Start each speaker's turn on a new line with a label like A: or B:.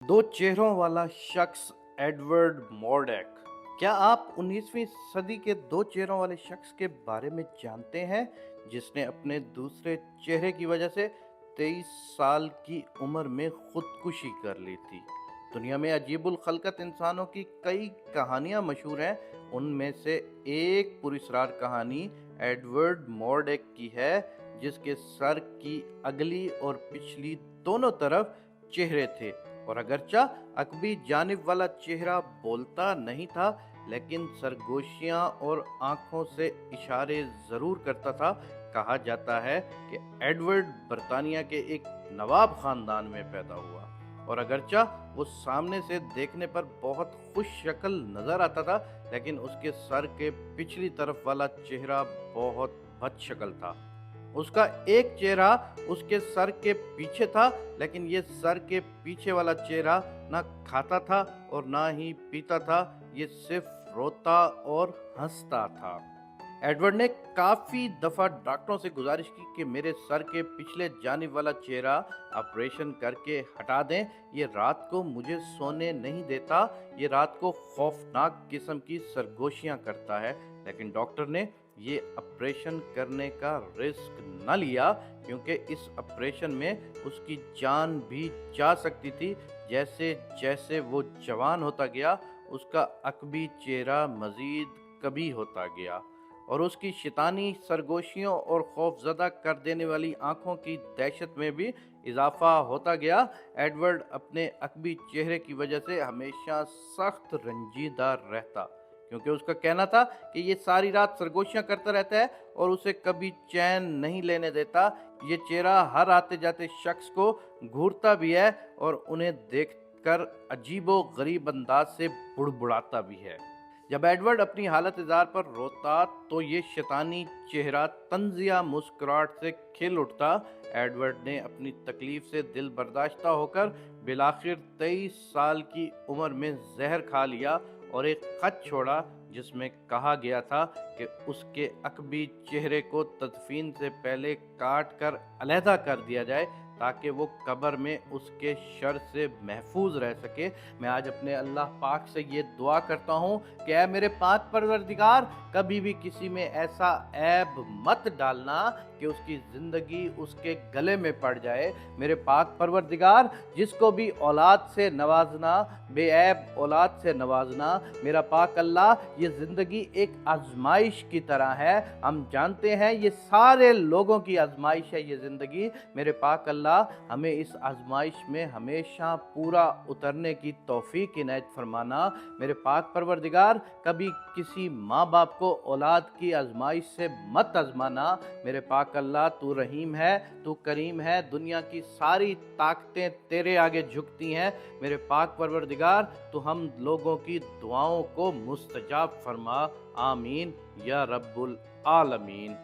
A: दो चेहरों वाला शख्स एडवर्ड मोरडैक। क्या आप 19वीं सदी के दो चेहरों वाले शख्स के बारे में जानते हैं जिसने अपने दूसरे चेहरे की वजह से 23 साल की उम्र में खुदकुशी कर ली थी। दुनिया में अजीबुल खलकत इंसानों की कई कहानियां मशहूर हैं। उनमें से एक पुरस्कार कहानी एडवर्ड मोरडैक की है, जिसके सर की अगली और पिछली दोनों तरफ चेहरे थे। और अगरचा अकबी जानिब वाला चेहरा बोलता नहीं था, लेकिन सरगोशियां और आंखों से इशारे जरूर करता था। कहा जाता है कि एडवर्ड बर्तानिया के एक नवाब खानदान में पैदा हुआ, और अगरचा वो सामने से देखने पर बहुत खुश शक्ल नजर आता था, लेकिन उसके सर के पिछली तरफ वाला चेहरा बहुत बदशक्ल था। उसका एक चेहरा उसके सर के पीछे था, लेकिन ये सर के पीछे वाला चेहरा ना खाता था और ना ही पीता था। ये सिर्फ रोता और हंसता था। एडवर्ड ने काफी दफा डॉक्टरों से गुजारिश की कि मेरे सर के पिछले जानिब वाला चेहरा ऑपरेशन करके हटा दें। ये रात को मुझे सोने नहीं देता। ये रात को खौफनाक किस्म की सरगोशियां करता है। लेकिन डॉक्टर ने ये ऑपरेशन करने का रिस्क न लिया, क्योंकि इस ऑपरेशन में उसकी जान भी जा सकती थी। जैसे जैसे वो जवान होता गया, उसका अकबी चेहरा मजीद कभी होता गया, और उसकी शैतानी सरगोशियों और खौफजदा कर देने वाली आंखों की दहशत में भी इजाफा होता गया। एडवर्ड अपने अकबी चेहरे की वजह से हमेशा सख्त रंजीदा रहता, क्योंकि उसका कहना था कि ये सारी रात सरगोशियां करता रहता है और उसे कभी चैन नहीं लेने देता। ये चेहरा हर आते जाते शख्स को घूरता भी है और उन्हें देखकर अजीबो गरीब अंदाज से बुड़बुड़ाता भी है। जब एडवर्ड अपनी हालत इज़हार पर रोता तो ये शैतानी चेहरा तंजिया मुस्कुराहट से खिल उठता। एडवर्ड ने अपनी तकलीफ से दिल बर्दाश्ता होकर बिलाखिर 23 साल की उम्र में जहर खा लिया और एक खत छोड़ा, जिसमें कहा गया था कि उसके अकबी चेहरे को तदफीन से पहले काट कर अलहदा कर दिया जाए, ताकि वो कब्र में उसके शर से महफूज रह सके। मैं आज अपने अल्लाह पाक से ये दुआ करता हूँ कि ऐ मेरे पाक परवरदिगार, कभी भी किसी में ऐसा ऐब मत डालना कि उसकी ज़िंदगी उसके गले में पड़ जाए। मेरे पाक परवरदिगार, जिसको भी औलाद से नवाजना, बेऐब औलाद से नवाजना। मेरा पाक अल्लाह, ये ज़िंदगी एक आजमाइश की तरह है। हम जानते हैं ये सारे लोगों की आजमाइश है ये ज़िंदगी। मेरे पाक अल्लाह, हमें इस आजमाइश में हमेशा पूरा उतरने की तौफीक इनायत फरमाना। मेरे पाक परवरदिगार, कभी किसी माँ बाप को औलाद की आजमाइश से मत आजमाना। मेरे पाक अल्लाह, तू रहीम है, तू करीम है। दुनिया की सारी ताकतें तेरे आगे झुकती हैं। मेरे पाक परवरदिगार, तू हम लोगों की दुआओं को मुस्तजाब फरमा। आमीन या रब्बुल आलमीन।